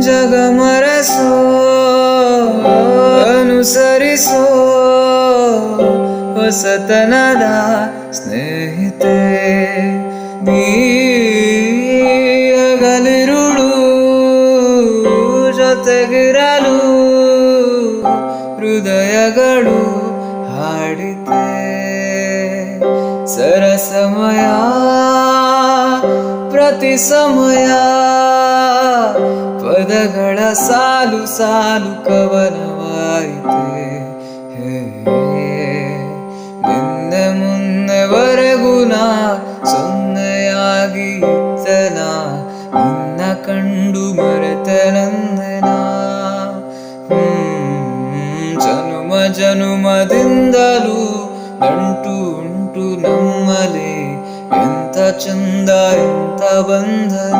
ಜಗಮರಸೋ ಅನುಸರಿಸೋ ಹೊಸತನದ ಸ್ನೇಹಿತೆ ನೀ ಹಗಲಿರುಳು ಜೊತೆಗಿರಲು ಹೃದಯಗಳು ಹಾಡಿತೆ ಸರಸಮಯ ಪ್ರತಿ ಸಮಯ ಪದಗಳ ಸಾಲು ಸಾಲು ಕವನವಾಯಿತೆ ನಿನ್ನೆ ಮೊನ್ನೆವರೆಗೂ ನಾ ಸೊನ್ನೆಯಾಗಿ ಇದ್ದನ ನಿನ್ನ ಕಂಡು ಮರೆತನಂದೆನ ಜನುಮ ಜನುಮದಿಂದಲೂ ನಂಟು ಉಂಟು ನಮ್ಮಲ್ಲಿ ಎಂಥ ಚಂದ ಎಂಥ ಬಂಧನ